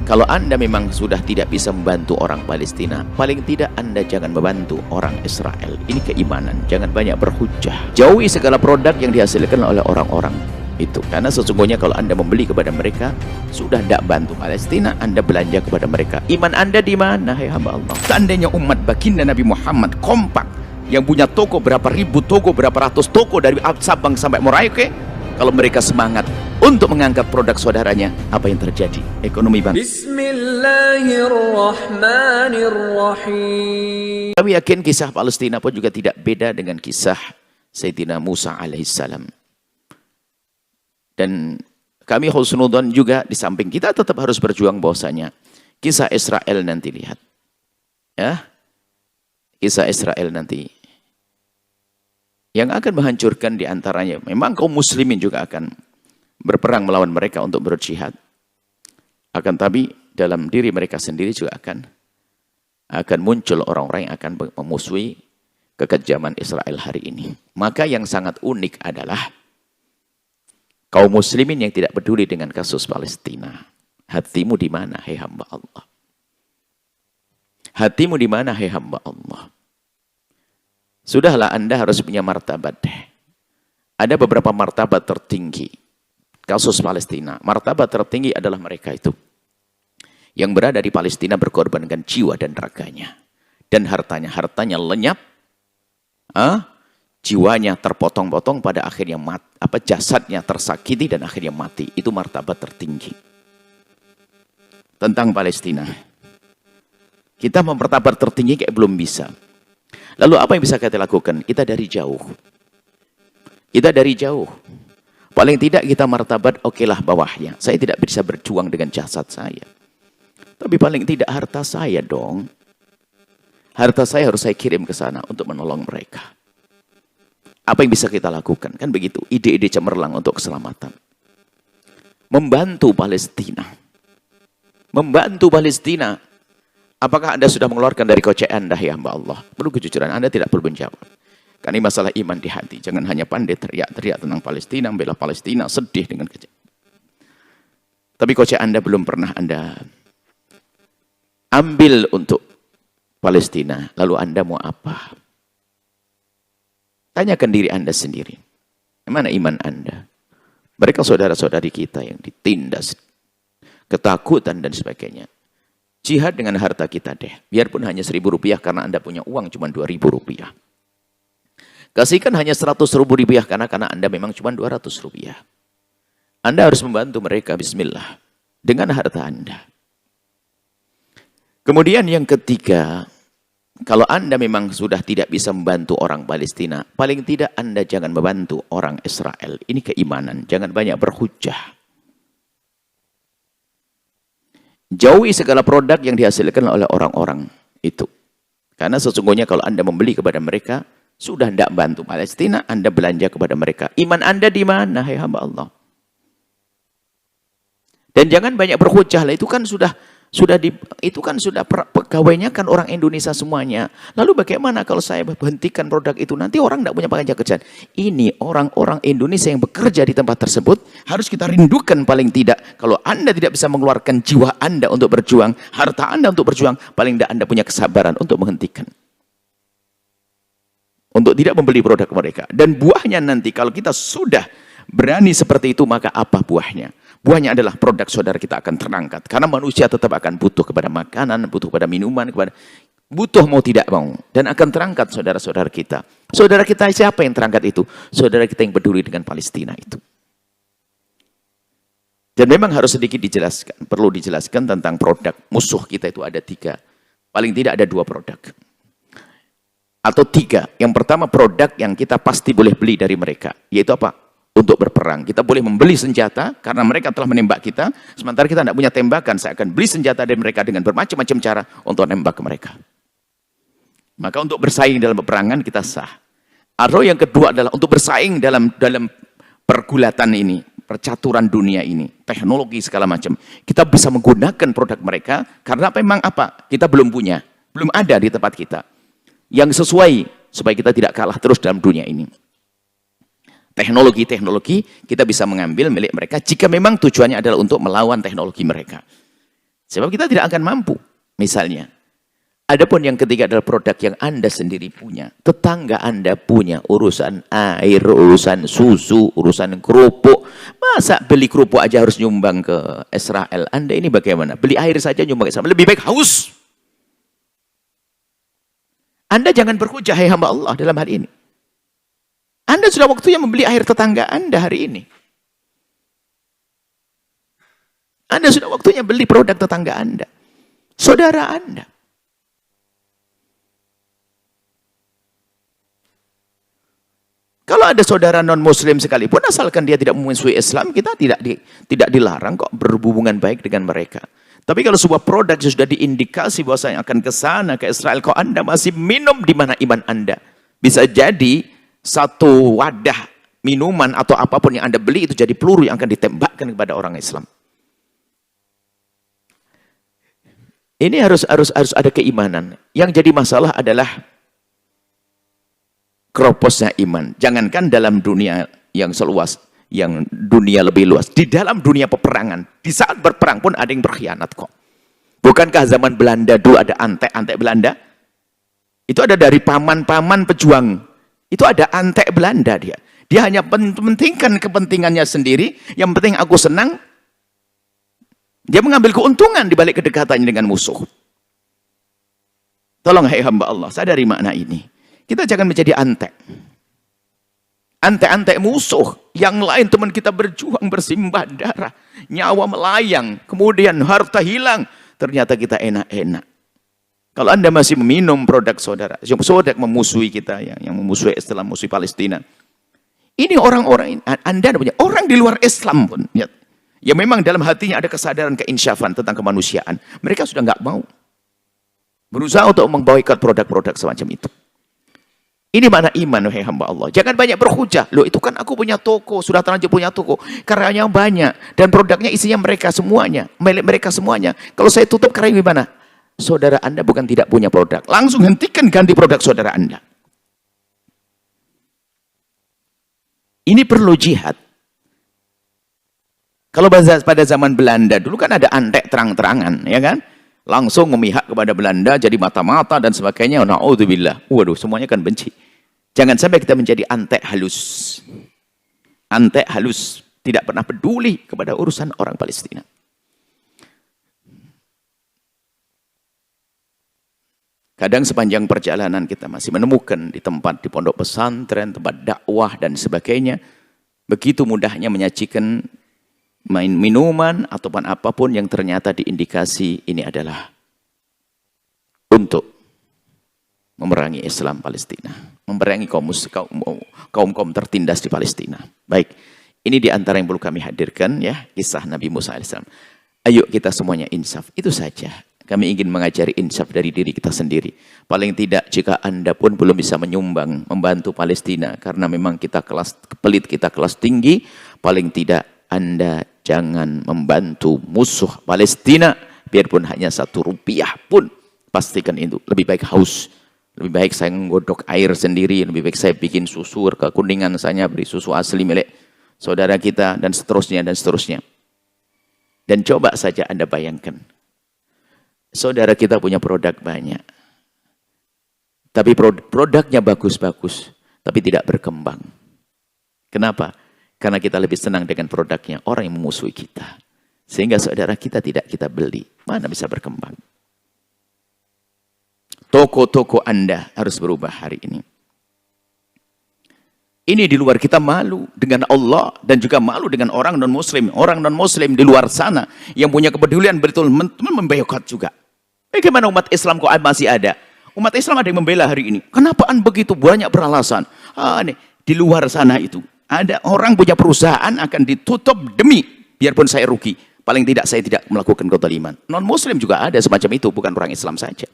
Kalau Anda memang sudah tidak bisa membantu orang Palestina, paling tidak Anda jangan membantu orang Israel. Ini keimanan, jangan banyak berhujah. Jauhi segala produk yang dihasilkan oleh orang-orang itu. Karena sesungguhnya kalau Anda membeli kepada mereka, sudah tidak bantu Palestina, Anda belanja kepada mereka. Iman Anda di mana, hai hamba Allah? Seandainya umat baginda Nabi Muhammad kompak, yang punya toko berapa ribu toko, berapa ratus toko dari Sabang sampai Merauke, kalau mereka semangat untuk mengangkat produk saudaranya, apa yang terjadi? Ekonomi bangsa. Bismillahirrahmanirrahim. Kami yakin kisah Palestina pun juga tidak beda dengan kisah Sayyidina Musa alaihissalam. Dan kami husnudzon juga di samping kita tetap harus berjuang bahwasanya kisah Israel nanti lihat. Ya. Kisah Israel nanti yang akan menghancurkan diantaranya. Memang kaum muslimin juga akan berperang melawan mereka untuk berjihad. Akan tapi dalam diri mereka sendiri juga akan muncul orang-orang yang akan memusuhi kekejaman Israel hari ini. Maka yang sangat unik adalah kaum muslimin yang tidak peduli dengan kasus Palestina. Hatimu di mana, hai hamba Allah? Hatimu di mana, hai hamba Allah? Sudahlah, Anda harus punya martabat. Ada beberapa martabat tertinggi. Kasus Palestina, martabat tertinggi adalah mereka itu yang berada di Palestina berkorbankan jiwa dan raganya dan hartanya lenyap, jiwanya terpotong-potong pada akhirnya mati, jasadnya tersakiti dan akhirnya mati. Itu martabat tertinggi tentang Palestina. Kita martabat tertinggi kayak belum bisa. Lalu apa yang bisa kita lakukan? Kita dari jauh. Paling tidak kita martabat, okelah bawahnya. Saya tidak bisa berjuang dengan jasad saya. Tapi paling tidak harta saya dong. Harta saya harus saya kirim ke sana untuk menolong mereka. Apa yang bisa kita lakukan? Kan begitu, ide-ide cemerlang untuk keselamatan. Membantu Palestina. Apakah Anda sudah mengeluarkan dari kocek Anda, ya hamba Allah? Perlu kejujuran, Anda tidak perlu menjawab. Karena ini masalah iman di hati. Jangan hanya pandai teriak-teriak tentang Palestina, membela Palestina, sedih dengan kecil. Tapi kocek Anda belum pernah Anda ambil untuk Palestina. Lalu Anda mau apa? Tanyakan diri Anda sendiri. Mana iman Anda? Mereka saudara-saudari kita yang ditindas, ketakutan dan sebagainya. Jihad dengan harta kita deh. Biarpun hanya Rp1.000 karena Anda punya uang cuma Rp2.000. Kasihkan hanya Rp100.000 karena Anda memang cuma Rp200. Anda harus membantu mereka, bismillah, dengan harta Anda. Kemudian yang ketiga, kalau Anda memang sudah tidak bisa membantu orang Palestina, paling tidak Anda jangan membantu orang Israel. Ini keimanan, jangan banyak berhujah. Jauhi segala produk yang dihasilkan oleh orang-orang itu. Karena sesungguhnya kalau Anda membeli kepada mereka, sudah tidak bantu Palestina, Anda belanja kepada mereka. Iman Anda di mana, hai hamba Allah? Dan jangan banyak berhujah lah, itu kan sudah pegawainya kan orang Indonesia semuanya. Lalu bagaimana kalau saya hentikan produk itu? Nanti orang tidak punya pekerjaan kerjaan. Ini orang-orang Indonesia yang bekerja di tempat tersebut harus kita rindukan paling tidak. Kalau Anda tidak bisa mengeluarkan jiwa Anda untuk berjuang, harta Anda untuk berjuang, paling tidak Anda punya kesabaran untuk menghentikan. Untuk tidak membeli produk mereka. Dan buahnya nanti kalau kita sudah berani seperti itu, maka apa buahnya? Buahnya adalah produk saudara kita akan terangkat. Karena manusia tetap akan butuh kepada makanan, butuh kepada minuman, butuh mau tidak mau. Dan akan terangkat saudara-saudara kita. Saudara kita siapa yang terangkat itu? Saudara kita yang peduli dengan Palestina itu. Dan memang harus sedikit dijelaskan. Perlu dijelaskan tentang produk musuh kita itu ada 3. Paling tidak ada 2 produk. Atau 3. Yang pertama produk yang kita pasti boleh beli dari mereka. Yaitu apa? Untuk berperang. Kita boleh membeli senjata karena mereka telah menembak kita. Sementara kita tidak punya tembakan. Saya akan beli senjata dari mereka dengan bermacam-macam cara untuk menembak ke mereka. Maka untuk bersaing dalam peperangan kita sah. Atau yang kedua adalah untuk bersaing dalam pergulatan ini. Percaturan dunia ini. Teknologi segala macam. Kita bisa menggunakan produk mereka. Karena memang apa? Kita belum punya. Belum ada di tempat kita. Yang sesuai supaya kita tidak kalah terus dalam dunia ini. Teknologi kita bisa mengambil milik mereka jika memang tujuannya adalah untuk melawan teknologi mereka. Sebab kita tidak akan mampu. Misalnya, adapun yang ketiga adalah produk yang Anda sendiri punya. Tetangga Anda punya urusan air, urusan susu, urusan kerupuk. Masa beli kerupuk aja harus nyumbang ke Israel? Anda ini bagaimana? Beli air saja nyumbang ke Israel. Lebih baik haus. Anda jangan berhujah, hai hamba Allah, dalam hal ini. Anda sudah waktunya membeli air tetangga Anda hari ini. Anda sudah waktunya beli produk tetangga Anda. Saudara Anda. Kalau ada saudara non-muslim sekalipun, asalkan dia tidak memusuhi Islam, kita tidak dilarang kok berhubungan baik dengan mereka. Tapi kalau sebuah produk sudah diindikasi bahwasanya akan ke sana, ke Israel, kok Anda masih minum, di mana iman Anda? Bisa jadi satu wadah minuman atau apapun yang Anda beli itu jadi peluru yang akan ditembakkan kepada orang Islam. Ini harus ada keimanan. Yang jadi masalah adalah keroposnya iman. Jangankan dalam dunia yang seluas, yang dunia lebih luas. Di dalam dunia peperangan, di saat berperang pun ada yang berkhianat kok. Bukankah zaman Belanda dulu ada antek-antek Belanda? Itu ada dari paman-paman pejuang. Itu ada antek Belanda dia. Dia hanya mementingkan kepentingannya sendiri. Yang penting aku senang. Dia mengambil keuntungan di balik kedekatannya dengan musuh. Tolong hai hamba Allah, sadari makna ini. Kita jangan menjadi antek. Antek-antek musuh. Yang lain teman kita berjuang, bersimbah darah. Nyawa melayang. Kemudian harta hilang. Ternyata kita enak-enak. Kalau Anda masih meminum produk saudara. Saudara memusuhi kita. Yang memusuhi Islam, musuhi Palestina. Ini orang-orang, Anda punya orang di luar Islam pun. Ya memang dalam hatinya ada kesadaran keinsyafan tentang kemanusiaan. Mereka sudah nggak mau. Berusaha untuk memboikot produk-produk semacam itu. Ini mana iman, wahai hamba Allah. Jangan banyak berhujah. Loh itu kan aku punya toko, sudah terlanjur punya toko. Karyanya banyak. Dan produknya isinya mereka semuanya. Milik mereka semuanya. Kalau saya tutup karya gimana? Saudara Anda bukan tidak punya produk. Langsung hentikan ganti produk saudara Anda. Ini perlu jihad. Kalau pada zaman Belanda dulu kan ada antek terang-terangan, ya kan? Langsung memihak kepada Belanda, jadi mata-mata dan sebagainya. Na'udzubillah. Waduh, semuanya kan benci. Jangan sampai kita menjadi antek halus. Antek halus. Tidak pernah peduli kepada urusan orang Palestina. Kadang sepanjang perjalanan kita masih menemukan di tempat, di pondok pesantren, tempat dakwah dan sebagainya. Begitu mudahnya menyajikan minuman ataupun apapun yang ternyata diindikasi ini adalah untuk memerangi Islam Palestina, memerangi kaum tertindas di Palestina. Baik, ini diantara yang perlu kami hadirkan ya, kisah Nabi Musa AS. Ayo kita semuanya insaf, itu saja. Kami ingin mengajari insaf dari diri kita sendiri. Paling tidak jika Anda pun belum bisa menyumbang, membantu Palestina karena memang kita kelas pelit, kita kelas tinggi, paling tidak Anda jangan membantu musuh Palestina, biarpun hanya Rp1 pun. Pastikan itu. Lebih baik haus. Lebih baik saya menggodok air sendiri. Lebih baik saya bikin susu ke Kuningan, saya beri susu asli milik saudara kita, dan seterusnya, dan seterusnya. Dan coba saja Anda bayangkan. Saudara kita punya produk banyak. Tapi produknya bagus-bagus. Tapi tidak berkembang. Kenapa? Karena kita lebih senang dengan produknya orang yang memusuhi kita. Sehingga saudara kita tidak kita beli. Mana bisa berkembang? Toko-toko Anda harus berubah hari ini. Ini di luar kita malu dengan Allah dan juga malu dengan orang non-muslim. Orang non-muslim di luar sana yang punya kepedulian betul memboikot juga. Bagaimana umat Islam kok masih ada? Umat Islam ada yang membela hari ini. Kenapa begitu banyak beralasan? Nih, di luar sana itu. Ada orang punya perusahaan akan ditutup demi, biarpun saya rugi. Paling tidak saya tidak melakukan kezaliman. Non-muslim juga ada semacam itu, bukan orang Islam saja.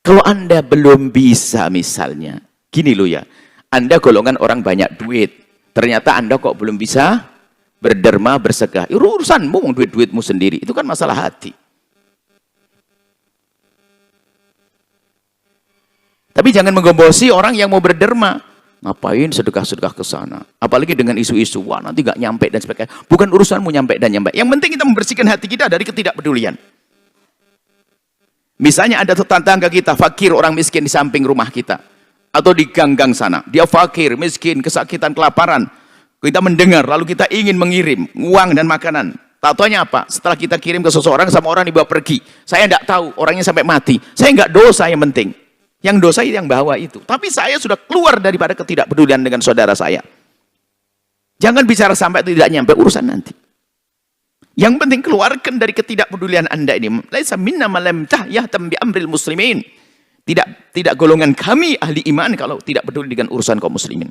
Kalau Anda belum bisa misalnya, gini loh ya, Anda golongan orang banyak duit. Ternyata Anda kok belum bisa berderma, bersedekah. Urusanmu, duit-duitmu sendiri. Itu kan masalah hati. Tapi jangan menggombosi orang yang mau berderma. Ngapain sedekah-sedekah ke sana? Apalagi dengan isu-isu, wah nanti nggak nyampe dan sebagainya. Bukan urusanmu nyampe dan nyampe. Yang penting kita membersihkan hati kita dari ketidakpedulian. Misalnya ada tetangga kita, fakir, orang miskin di samping rumah kita. Atau di gang-gang sana. Dia fakir, miskin, kesakitan, kelaparan. Kita mendengar, lalu kita ingin mengirim uang dan makanan. Tatonya apa? Setelah kita kirim ke seseorang, sama orang dibawa pergi. Saya tidak tahu, orangnya sampai mati. Saya nggak dosa yang penting. Yang dosa yang bawa itu. Tapi saya sudah keluar daripada ketidakpedulian dengan saudara saya. Jangan bicara sampai tidak nyampe, urusan nanti. Yang penting keluarkan dari ketidakpedulian Anda ini. Laisa minna ma lam tahyahtam bi amril muslimin. Tidak golongan kami ahli iman kalau tidak peduli dengan urusan kaum muslimin.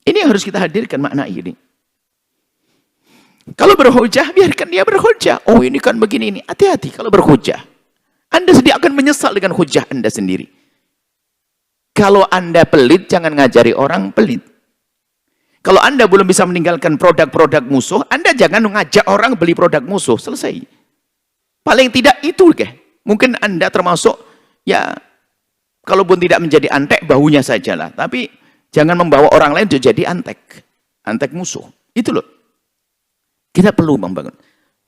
Ini yang harus kita hadirkan makna ini. Kalau berhujah, biarkan dia berhujah. Oh ini kan begini ini. Hati-hati kalau berhujah. Anda sendiri akan menyesal dengan hujah Anda sendiri. Kalau Anda pelit, jangan ngajari orang pelit. Kalau Anda belum bisa meninggalkan produk-produk musuh, Anda jangan mengajak orang beli produk musuh. Selesai. Paling tidak itu. Mungkin Anda termasuk, ya, kalaupun tidak menjadi antek, bahunya sajalah. Tapi jangan membawa orang lain untuk jadi antek. Antek musuh. Itu loh. Kita perlu membangun.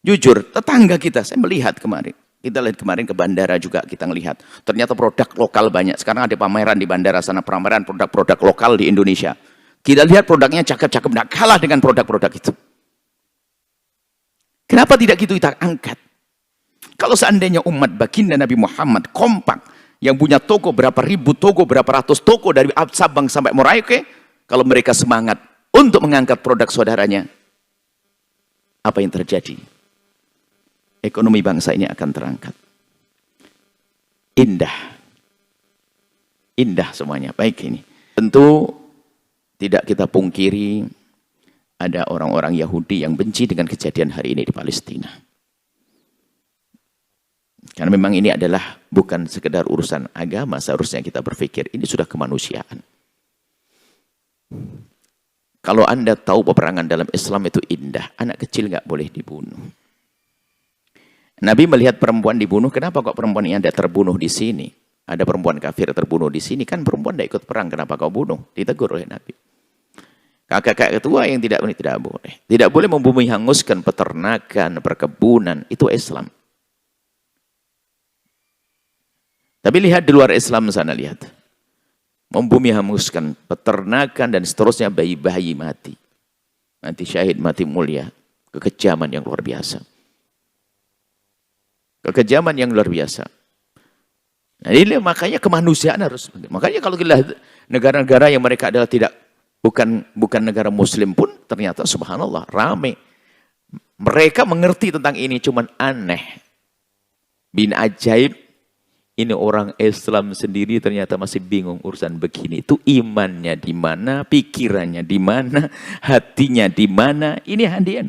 Jujur, tetangga kita, saya melihat kemarin. Kita lihat kemarin ke bandara juga kita melihat. Ternyata produk lokal banyak. Sekarang ada pameran di bandara sana, pameran produk-produk lokal di Indonesia. Kita lihat produknya cakep-cakep, tidak kalah dengan produk-produk itu. Kenapa tidak gitu kita angkat? Kalau seandainya umat baginda Nabi Muhammad kompak, yang punya toko berapa ribu toko, berapa ratus toko dari Sabang sampai Merauke, kalau mereka semangat untuk mengangkat produk saudaranya, apa yang terjadi? Ekonomi bangsa ini akan terangkat. Indah. Indah semuanya. Baik ini. Tentu tidak kita pungkiri ada orang-orang Yahudi yang benci dengan kejadian hari ini di Palestina. Karena memang ini adalah bukan sekedar urusan agama, seharusnya kita berpikir ini sudah kemanusiaan. Kalau Anda tahu peperangan dalam Islam itu indah, anak kecil nggak boleh dibunuh. Nabi melihat perempuan dibunuh, kenapa kok perempuan ini Anda terbunuh di sini? Ada perempuan kafir terbunuh di sini, kan perempuan tidak ikut perang, kenapa kau bunuh? Ditegur oleh Nabi. Kakak-kakak ketua yang tidak boleh. Tidak boleh membumi hanguskan peternakan, perkebunan, itu Islam. Tapi lihat di luar Islam sana, lihat. Membumi hanguskan peternakan dan seterusnya, bayi-bayi mati. Mati syahid, mati mulia. Kekejaman yang luar biasa. Kekejaman yang luar biasa. Nah ini makanya kemanusiaan harus. Makanya kalau kita lihat negara-negara yang mereka adalah bukan negara muslim pun ternyata subhanallah rame. Mereka mengerti tentang ini, cuman aneh. Bin ajaib, ini orang Islam sendiri ternyata masih bingung urusan begini. Itu imannya di mana, pikirannya di mana, hatinya di mana. Ini hadian.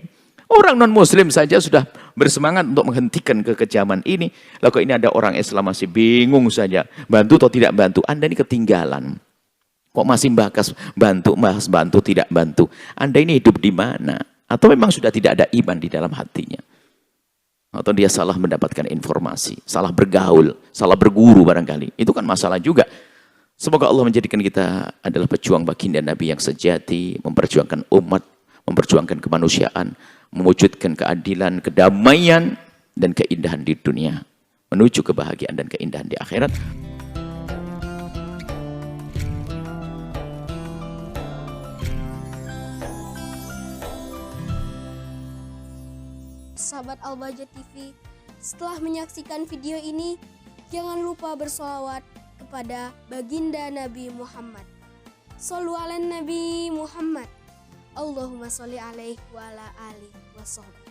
Orang non-muslim saja sudah bersemangat untuk menghentikan kekejaman ini. Lalu ini ada orang Islam masih bingung saja. Bantu atau tidak bantu. Anda ini ketinggalan. Kok masih bahas bantu, tidak bantu. Anda ini hidup di mana? Atau memang sudah tidak ada iman di dalam hatinya? Atau dia salah mendapatkan informasi, salah bergaul, salah berguru barangkali. Itu kan masalah juga. Semoga Allah menjadikan kita adalah pejuang baginda Nabi yang sejati, memperjuangkan umat, memperjuangkan kemanusiaan, mewujudkan keadilan, kedamaian, dan keindahan di dunia. Menuju kebahagiaan dan keindahan di akhirat. Sahabat Al-Bahjah TV, setelah menyaksikan video ini, jangan lupa bersolawat kepada baginda Nabi Muhammad. Shollu ala Nabi Muhammad. Allahumma sholli alaihi wa ala alihi wa sahbihi.